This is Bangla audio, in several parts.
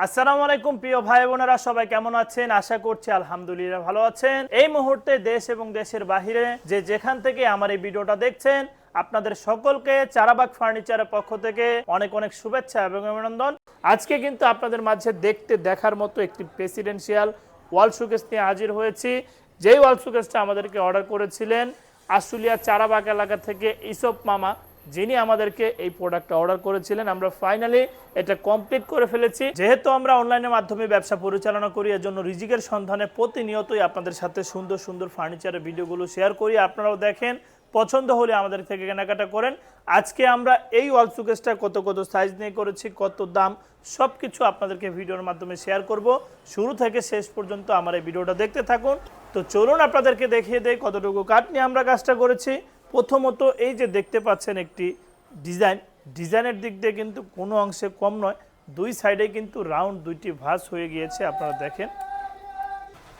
আসসালামু আলাইকুম প্রিয় ভাই বোনেরা, সবাই কেমন আছেন? আশা করছি আলহামদুলিল্লাহ ভালো আছেন। এই মুহূর্তে দেশ এবং দেশের বাহিরে যে যেখান থেকে আমার এই ভিডিওটা দেখছেন, আপনাদের সকলকে চারাবাগ ফার্নিচারের পক্ষ থেকে অনেক অনেক শুভেচ্ছা এবং অভিনন্দন। আজকে কিন্তু আপনাদের মাঝে দেখার মতো একটি প্রেসিডেন্সিয়াল ওয়াল শোকেস নিয়ে হাজির হয়েছি। যেই ওয়াল শোকেসটা আমাদেরকে অর্ডার করেছিলেন আশুলিয়া চারাবাগ এলাকা থেকে ইসব মামা, যিনি আমাদেরকে এই প্রোডাক্টটা অর্ডার করেছিলেন, আমরা ফাইনালি এটা কমপ্লিট করে ফেলেছি। যেহেতু আমরা অনলাইনের মাধ্যমে ব্যবসা পরিচালনা করি, এর জন্য রিজিকের সন্ধানে প্রতিনিয়তই আপনাদের সাথে সুন্দর সুন্দর ফার্নিচারের ভিডিওগুলো শেয়ার করি। আপনারাও দেখেন, পছন্দ হলে আমাদের থেকে কেনাকাটা করেন। আজকে আমরা এই ওয়াল শোকেসটা কত কত সাইজ নিয়ে করেছি, কত দাম, সব কিছু আপনাদেরকে ভিডিওর মাধ্যমে শেয়ার করব। শুরু থেকে শেষ পর্যন্ত আমার এই ভিডিওটা দেখতে থাকুন। তো চলুন আপনাদেরকে দেখিয়ে দেই কতটুকু কাঠ নিয়ে আমরা কাজটা করেছি। প্রথমত এই যে দেখতে পাচ্ছেন একটি ডিজাইনের দিক দিয়ে কিন্তু কোনো অংশে কম নয়। দুই সাইডে কিন্তু রাউন্ড দুইটি ভাঁজ হয়ে গিয়েছে। আপনারা দেখেন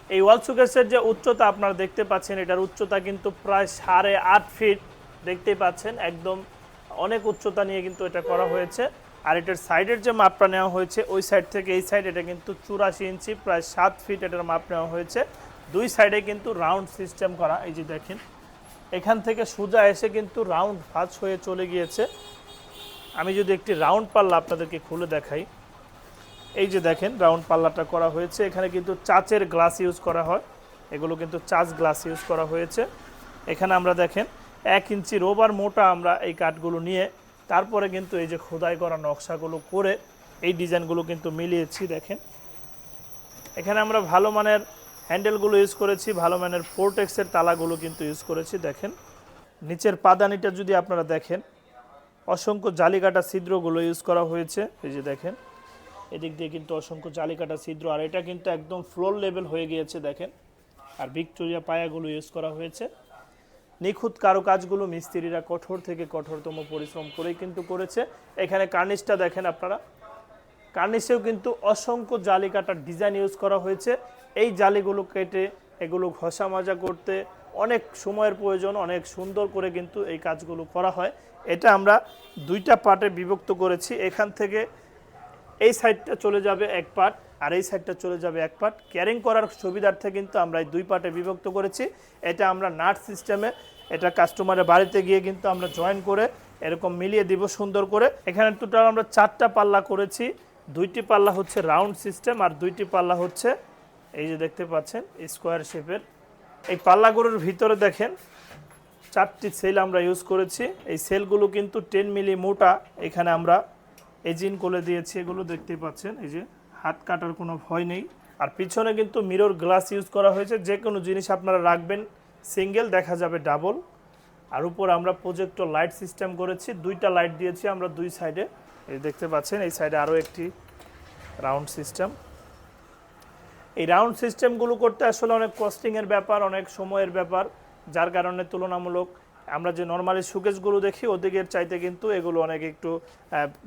এই ওয়াল শোকেসের যে উচ্চতা আপনারা দেখতে পাচ্ছেন, এটার উচ্চতা কিন্তু প্রায় 8.5 ফিট দেখতেই পাচ্ছেন। একদম অনেক উচ্চতা নিয়ে কিন্তু এটা করা হয়েছে। আর এটার সাইডের যে মাপটা নেওয়া হয়েছে ওই সাইড থেকে এই সাইড, এটা কিন্তু 84 ইঞ্চি, প্রায় 7 ফিট এটার মাপ নেওয়া হয়েছে। দুই সাইডে কিন্তু রাউন্ড সিস্টেম করা। এই যে দেখেন, এখান থেকে সোজা এসে কিন্তু রাউন্ড ভাঁজ হয়ে চলে গিয়েছে। আমি যদি একটি রাউন্ড পাল্লা আপনাদেরকে খুলে দেখাই, এই যে দেখেন রাউন্ড পাল্লাটা করা হয়েছে। এখানে কিন্তু চাচের গ্লাস ইউজ করা হয়, এগুলো কিন্তু চাচ গ্লাস ইউজ করা হয়েছে। এখানে আমরা দেখেন 1 ইঞ্চি রোবার মোটা আমরা এই কাঠগুলো নিয়ে তারপরে কিন্তু এই যে খোদাই করা নকশাগুলো করে এই ডিজাইনগুলো কিন্তু মিলিয়েছি। দেখেন এখানে আমরা ভালো মানের হ্যান্ডেলগুলো ইউজ করেছি, ভালো মানের ফোরটেক্সের তালাগুলো কিন্তু ইউজ করেছি। দেখেন নিচের পাদানিটা যদি আপনারা দেখেন, অসংখ্য জালিকাটা ছিদ্রগুলো ইউজ করা হয়েছে। এই যে দেখেন এদিক দিয়ে কিন্তু অসংখ্য জালিকাটা ছিদ্র, আর এটা কিন্তু একদম ফ্লোর লেভেল হয়ে গিয়েছে। দেখেন আর ভিক্টোরিয়া পায়াগুলো ইউজ করা হয়েছে। নিখুঁত কারুকাজগুলো মিস্ত্রিরা কঠোর থেকে কঠোরতম পরিশ্রম করেই কিন্তু করেছে। এখানে কার্নিশটা দেখেন আপনারা, কার্নিশেও কিন্তু অসংখ্য জালি কাটার ডিজাইন ইউজ করা হয়েছে। এই জালিগুলো কেটে এগুলো ঘষা মাজা করতে অনেক সময়ের প্রয়োজন, অনেক সুন্দর করে কিন্তু এই কাজগুলো করা হয়। এটা আমরা দুইটা পার্টে বিভক্ত করেছি। এখান থেকে এই সাইডটা চলে যাবে এক পার্ট, আর এই সাইডটা চলে যাবে এক পার্ট। ক্যারিং করার সুবিধার্থে কিন্তু আমরা এই দুই পার্টে বিভক্ত করেছি। এটা আমরা নাট সিস্টেমে এটা কাস্টমারের বাড়িতে গিয়ে কিন্তু আমরা জয়েন করে এরকম মিলিয়ে দিব সুন্দর করে। এখানে টোটাল আমরা 4টা পাল্লা করেছি। 2টি পাল্লা হচ্ছে রাউন্ড সিস্টেম, আর 2টি পাল্লা হচ্ছে এই যে দেখতে পাচ্ছেন স্কোয়ার শেপের। এই পাল্লাগুলোর ভিতরে দেখেন 4টি সেল আমরা ইউজ করেছি। এই সেলগুলো কিন্তু 10 মিলি মোটা। এখানে আমরা এজিন করে দিয়েছি, এগুলো দেখতেই পাচ্ছেন। এই যে হাত কাটার কোনো ভয় নেই। আর পিছনে কিন্তু মিরর গ্লাস ইউজ করা হয়েছে। যে কোনো জিনিস আপনারা রাখবেন সিঙ্গেল, দেখা যাবে ডাবল। আর উপর আমরা প্রজেক্টর লাইট সিস্টেম করেছি, 2টা লাইট দিয়েছি আমরা দুই সাইডে। এই দেখতে পাচ্ছেন এই সাইডে আরও একটি রাউন্ড সিস্টেম। এই রাউন্ড সিস্টেমগুলো করতে আসলে অনেক কস্টিংয়ের ব্যাপার, অনেক সময়ের ব্যাপার, যার কারণে তুলনামূলক আমরা যে নর্মালি শোকেসগুলো দেখি ওদিকের চাইতে কিন্তু এগুলো অনেক একটু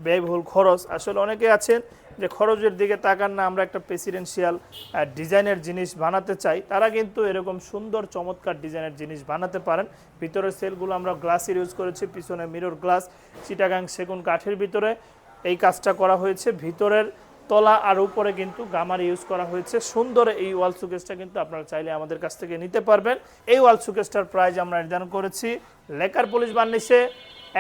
ব্যয়বহুল খরচ। আসলে অনেকে আছেন যে খরচের দিকে তাকান না, আমরা একটা প্রেসিডেন্সিয়াল ডিজাইনের জিনিস বানাতে চাই, তারা কিন্তু এরকম সুন্দর চমৎকার ডিজাইনের জিনিস বানাতে পারেন। ভিতরের সেলগুলো আমরা গ্লাসের ইউজ করেছি, পিছনে মিরর গ্লাস, চিটাগাং সেগুন কাঠের ভিতরে এই কাজটা করা হয়েছে। ভিতরের তলা আর উপরে কিন্তু গামার ইউজ করা হয়েছে। সুন্দর এই ওয়াল শোকেসটা কিন্তু আপনারা চাইলে আমাদের কাছ থেকে নিতে পারবেন। এই ওয়াল শোকেসটার প্রাইস আমরা নির্ধারণ করেছি লেকার পলিশ বার্নিশে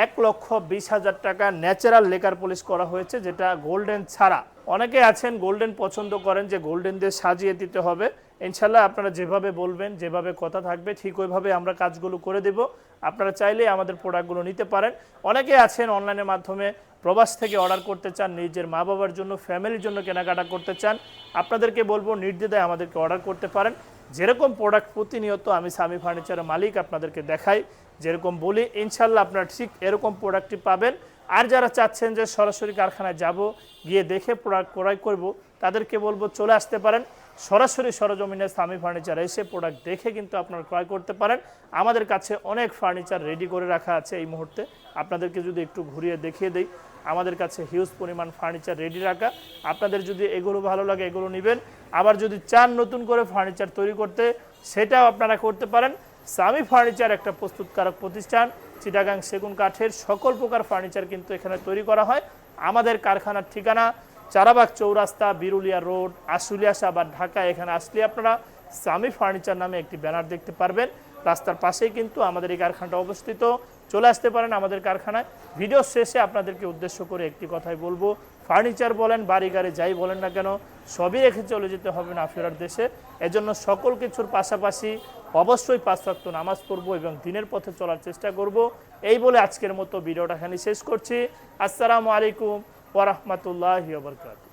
1,20,000 টাকা। ন্যাচারাল লেকার পলিশ করা হয়েছে, যেটা গোল্ডেন ছাড়া। অনেকে আছেন গোল্ডেন পছন্দ করেন যে গোল্ডেন দিয়ে সাজিয়ে দিতে হবে। ইনশাল্লাহ আপনারা যেভাবে বলবেন, যেভাবে কথা থাকবে ঠিক ওইভাবে আমরা কাজগুলো করে দেব। আপনারা চাইলে আমাদের প্রোডাক্টগুলো নিতে পারেন। অনেকে আছেন অনলাইনের মাধ্যমে প্রবাস থেকে অর্ডার করতে চান, নিজের মা বাবার জন্য, ফ্যামিলির জন্য কেনাকাটা করতে চান, আপনাদেরকে বলবো নির্দ্বিধায় আমাদেরকে অর্ডার করতে পারেন। যেরকম প্রোডাক্ট প্রতিনিয়ত আমি সামি ফার্নিচারের মালিক আপনাদেরকে দেখাই, যেরকম বলি, ইনশাল্লাহ আপনারা ঠিক এরকম প্রোডাক্টটি পাবেন। আর যারা চাচ্ছেন যে সরাসরি কারখানায় যাব, গিয়ে দেখে প্রোডাক্ট ক্রয় করব, তাদেরকে বলবো চলে আসতে পারেন সরাসরি সরজমিনে সামি ফার্নিচার এসে প্রোডাক্ট দেখে কিন্তু আপনারা ক্রয় করতে পারেন। আমাদের কাছে অনেক ফার্নিচার রেডি করে রাখা আছে। এই মুহূর্তে আপনাদেরকে যদি একটু ঘুরিয়ে দেখিয়ে দিই, আমাদের কাছে হিউজ পরিমাণ ফার্নিচার রেডি রাখা। আপনাদের যদি এগুলো ভালো লাগে এগুলো নেবেন, আবার যদি চান নতুন করে ফার্নিচার তৈরি করতে, সেটাও আপনারা করতে পারেন। সামি ফার্নিচার একটা প্রস্তুতকারক প্রতিষ্ঠান। চিটাগাং সেগুন কাঠের সকল প্রকার ফার্নিচার কিন্তু এখানে তৈরি করা হয়। আমাদের কারখানার ঠিকানা চারাবাগ চৌরাস্তা, বিরুলিয়া রোড, আশুলিয়া সাভার, ঢাকা। এখানে আসলে আপনারা সামি ফার্নিচার নামে একটি ব্যানার দেখতে পারবেন। রাস্তার পাশেই কিন্তু আমাদের এই কারখানাটা অবস্থিত। চলে আসতে পারেন আমাদের কারখানায়। ভিডিও শেষে আপনাদেরকে উদ্দেশ্য করে একটি কথাই বলবো, ফার্নিচার বলেন, বাড়ি গাড়ি যাই বলেন না কেন, সবই রেখে চলে যেতে হবে না ফেরার দেশে। এজন্য সকল কিছুর পাশাপাশি অবশ্যই 5 ওয়াক্ত নামাজ পড়বো এবং দিনের পথে চলার চেষ্টা করব। এই বলে আজকের মতো ভিডিওটা এখানে শেষ করছি। আসসালামু আলাইকুম ওয়া রাহমাতুল্লাহি ওয়া বারাকাতুহু।